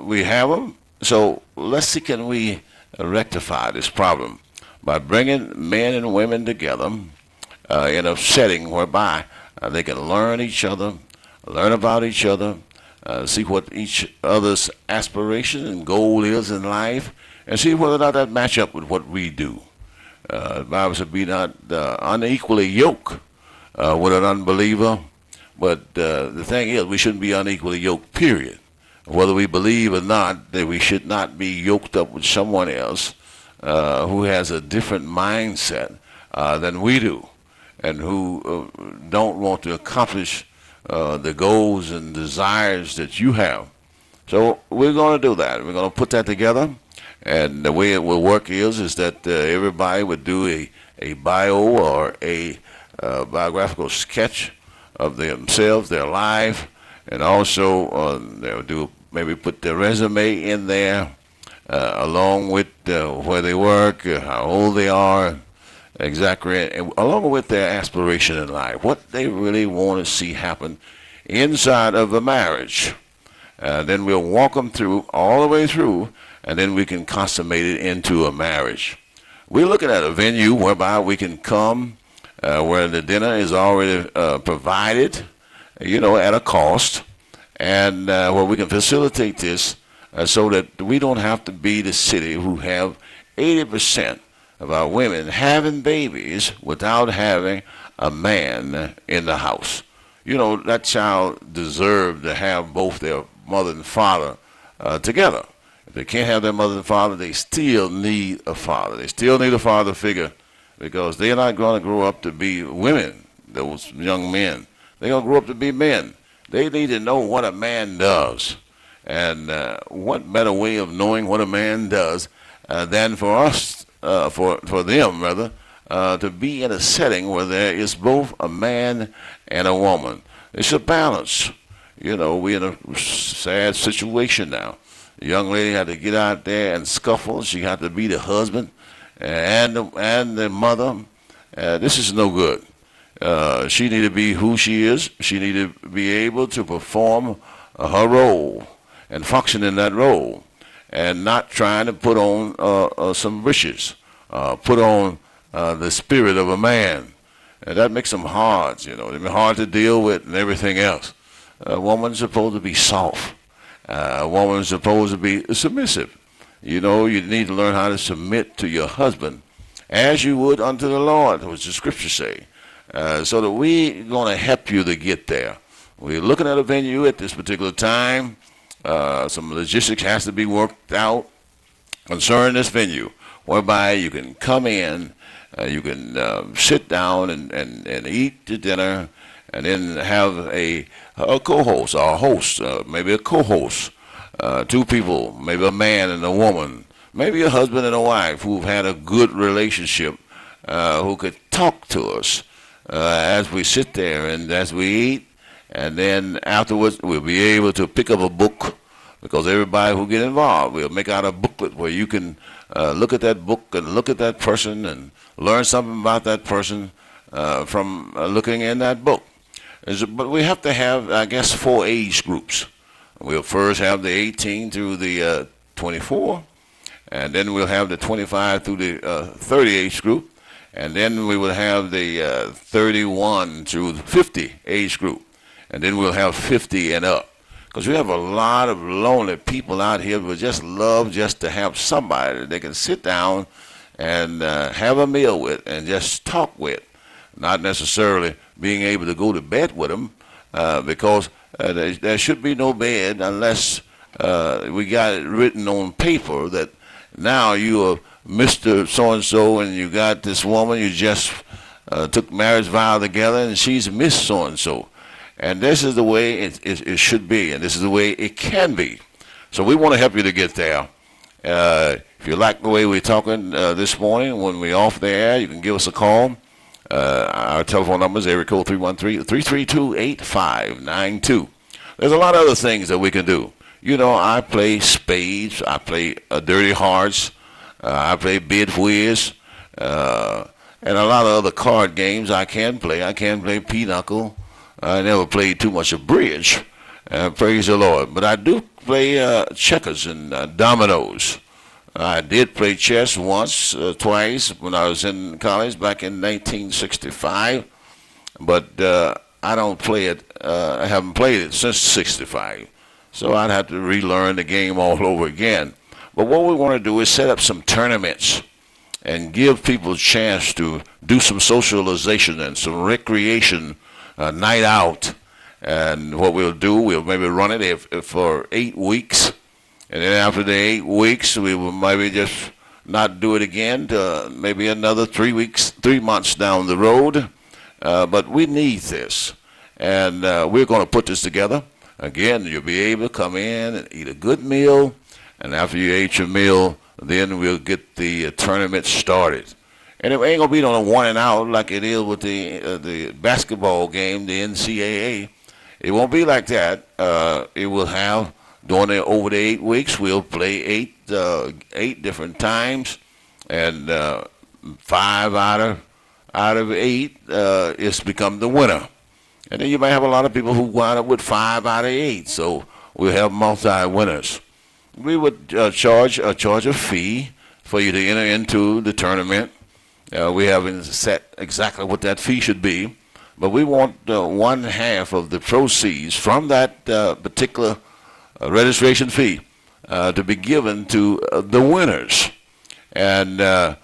we have them. So let's see, can we rectify this problem by bringing men and women together in a setting whereby they can learn each other, learn about each other, see what each other's aspiration and goal is in life, and see whether or not that match up with what we do. The Bible said, be not unequally yoked with an unbeliever, but the thing is, we shouldn't be unequally yoked, period. Whether we believe or not, that we should not be yoked up with someone else who has a different mindset than we do. and who don't want to accomplish the goals and desires that you have. So we're going to do that. We're going to put that together, and the way it will work is that everybody would do a bio or a biographical sketch of themselves, their life, and also they'll do maybe put their resume in there along with where they work, how old they are, exactly, and along with their aspiration in life, what they really want to see happen inside of a marriage. Then we'll walk them through all the way through, and then we can consummate it into a marriage. We're looking at a venue whereby we can come where the dinner is already provided, at a cost, and where we can facilitate this so that we don't have to be the city who have 80% of our women having babies without having a man in the house. That child deserves to have both their mother and father together. If they can't have their mother and father, they still need a father. They still need a father figure, because they're not going to grow up to be women, those young men. They're going to grow up to be men. They need to know what a man does. And what better way of knowing what a man does than for us, for them rather, to be in a setting where there is both a man and a woman. It's a balance. We're in a sad situation now. The young lady had to get out there and scuffle. She had to be the husband and the mother. This is no good. She need to be who she is. She need to be able to perform her role and function in that role, and not trying to put on some riches, put on the spirit of a man. And that makes them hard, They're hard to deal with and everything else. A woman's supposed to be soft. A woman's supposed to be submissive. You need to learn how to submit to your husband as you would unto the Lord, which the scriptures say. So that we're going to help you to get there. We're looking at a venue at this particular time. Some logistics has to be worked out concerning this venue, whereby you can come in, you can sit down and eat the dinner, and then have a co-host or a host, maybe a co-host, two people, maybe a man and a woman, maybe a husband and a wife who've had a good relationship, who could talk to us as we sit there and as we eat. And then afterwards, we'll be able to pick up a book, because everybody who get involved, we'll make out a booklet where you can look at that book and look at that person and learn something about that person from looking in that book. But we have to have, I guess, 4 age groups. We'll first have the 18 through the 24, and then we'll have the 25 through the 30 age group, and then we will have the 31 through the 50 age group, and then we'll have 50 and up. Because we have a lot of lonely people out here who just love just to have somebody that they can sit down and have a meal with and just talk with, not necessarily being able to go to bed with them, because there should be no bed unless we got it written on paper that now you are Mr. So-and-so and you got this woman, you just took marriage vow together, and she's Miss So-and-so. And this is the way it should be, and this is the way it can be. So we want to help you to get there. If you like the way we're talking this morning, when we're off the air, you can give us a call. Our telephone number is area code 313-332-8592. There's a lot of other things that we can do. I play spades, I play dirty hearts, I play bid whiz, and a lot of other card games I can play. I can play pinochle. I never played too much of bridge, praise the Lord. But I do play checkers and dominoes. I did play chess once, twice when I was in college back in 1965. But I don't play it. I haven't played it since '65. So I'd have to relearn the game all over again. But what we want to do is set up some tournaments and give people a chance to do some socialization and some recreation night out. And what we'll do, we'll maybe run it for 8 weeks. And then after the 8 weeks, we will maybe just not do it again to maybe another 3 months down the road. but we need this. And we're going to put this together. Again, you'll be able to come in and eat a good meal. And after you ate your meal, then we'll get the tournament started. And it ain't going to be on a one and out like it is with the basketball game, the NCAA. It won't be like that. It will have, over the 8 weeks, we'll play eight different times. And 5 out of 8 is become the winner. And then you might have a lot of people who wind up with 5 out of 8. So we'll have multi-winners. We would charge a fee for you to enter into the tournament. We haven't set exactly what that fee should be, but we want 1/2 of the proceeds from that particular registration fee to be given to the winners. And that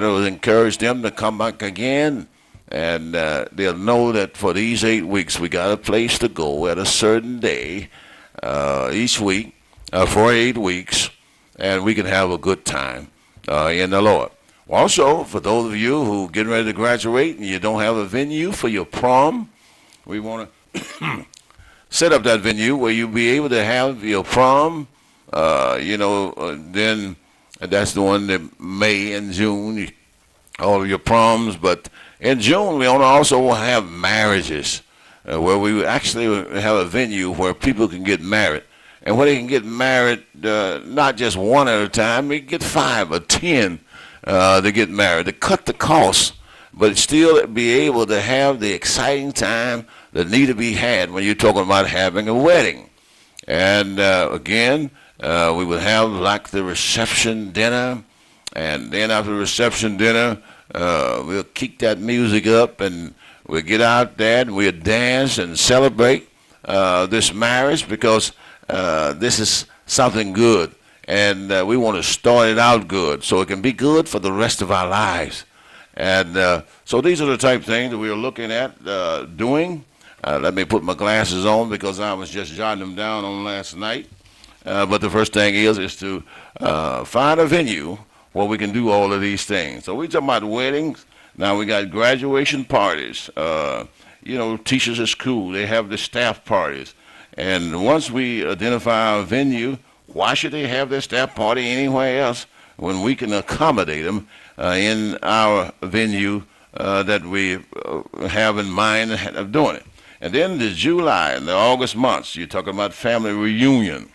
will encourage them to come back again, and they'll know that for these 8 weeks we got a place to go at a certain day each week for 8 weeks, and we can have a good time in the Lord. Also, for those of you who are getting ready to graduate and you don't have a venue for your prom, we want to set up that venue where you'll be able to have your prom. Then that's the one that May and June, all of your proms. But in June, we also have marriages where we actually have a venue where people can get married. And where they can get married, not just one at a time, they can get 5 or 10 to get married, to cut the cost, but still be able to have the exciting time that need to be had when you're talking about having a wedding. And again, we would have like the reception dinner, and then after the reception dinner, we'll kick that music up, and we'll get out there and we'll dance and celebrate this marriage, because this is something good, and we want to start it out good so it can be good for the rest of our lives. And so these are the type of things that we are looking at doing. Let me put my glasses on because I was just jotting them down on last night. But the first thing is to find a venue where we can do all of these things. So we're talking about weddings. Now we got graduation parties. Teachers at school, they have the staff parties. And once we identify our venue, why should they have their staff party anywhere else when we can accommodate them in our venue that we have in mind of doing it? And then the July and the August months, you're talking about family reunion.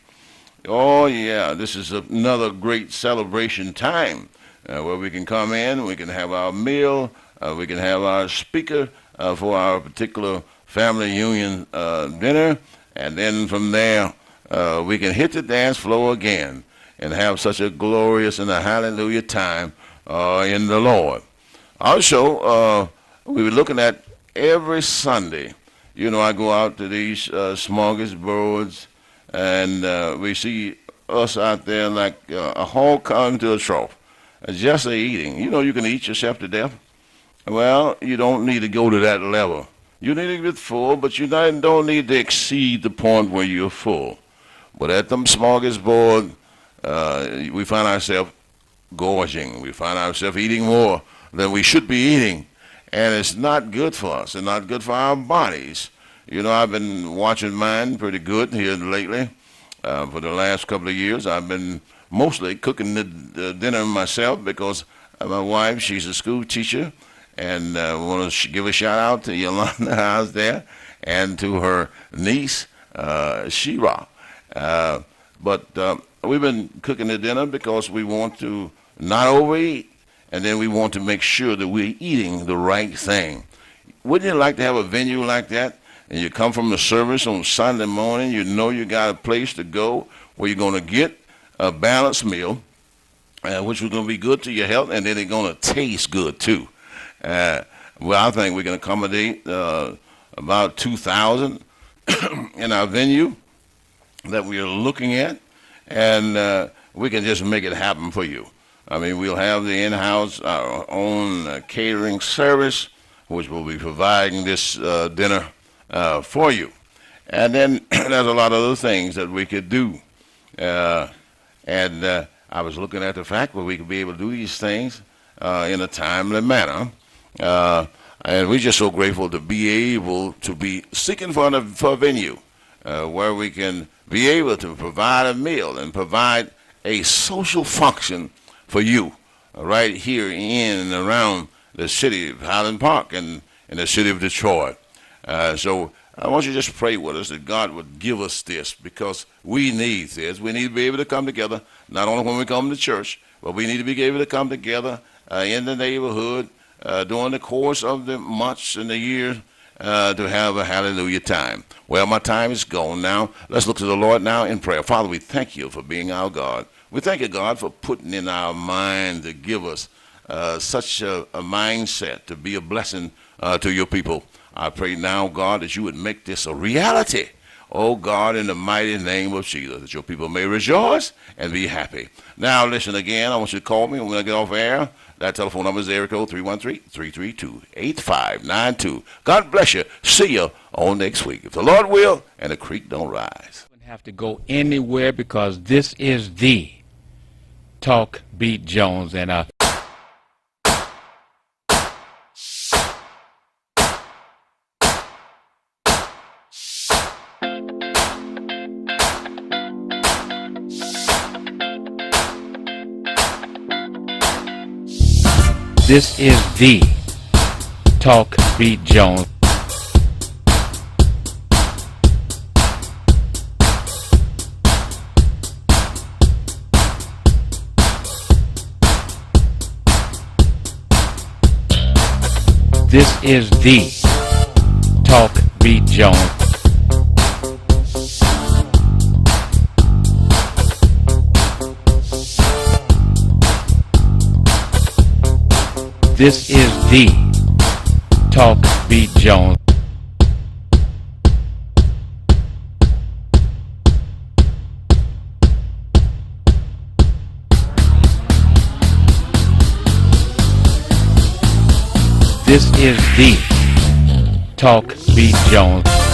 Oh, yeah, this is another great celebration time where we can come in, we can have our meal, we can have our speaker for our particular family union dinner. And then from there, we can hit the dance floor again and have such a glorious and a hallelujah time in the Lord. Also, we were looking at every Sunday. I go out to these smorgasbords, and we see us out there like a hog coming to a trough, just eating. You can eat yourself to death. Well, you don't need to go to that level. You need to get full, but you don't need to exceed the point where you're full. But at them smorgasbord, we find ourselves gorging. We find ourselves eating more than we should be eating. And it's not good for us and not good for our bodies. I've been watching mine pretty good here lately. For the last couple of years, I've been mostly cooking the dinner myself because my wife, she's a school teacher. And I want to give a shout out to Yolanda House there and to her niece, Shira. But we've been cooking the dinner because we want to not overeat, and then we want to make sure that we're eating the right thing. Wouldn't you like to have a venue like that? And you come from the service on Sunday morning, you know you got a place to go where you're going to get a balanced meal, which is going to be good to your health, and then it's going to taste good too. I think we can accommodate about 2,000 in our venue that we are looking at, and we can just make it happen for you. I mean, we'll have the in-house, our own catering service, which will be providing this dinner for you. And then there's a lot of other things that we could do. And I was looking at the fact that we could be able to do these things in a timely manner. And we're just so grateful to be able to be seeking for a venue where we can be able to provide a meal and provide a social function for you right here in and around the city of Highland Park and in the city of Detroit. So I want you to just pray with us that God would give us this, because we need this. We need to be able to come together, not only when we come to church, but we need to be able to come together in the neighborhood during the course of the months and the year to have a hallelujah time. Well, my time is gone now. Let's look to the Lord now in prayer. Father, we thank you for being our God. We thank you, God, for putting in our mind to give us such a mindset to be a blessing to your people. I pray now, God, that you would make this a reality. Oh, God, in the mighty name of Jesus, that your people may rejoice and be happy. Now, listen again. I want you to call me when I get off air. That telephone number is area code 313-332-8592. God bless you. See you on next week, if the Lord will and the creek don't rise. You don't have to go anywhere, because this is the Talk Beat Jones, and this is the Talk Beat Jones. This is the Talk Beat Jones. This is the Talk Beat Jones. This is the Talk Beat Jones.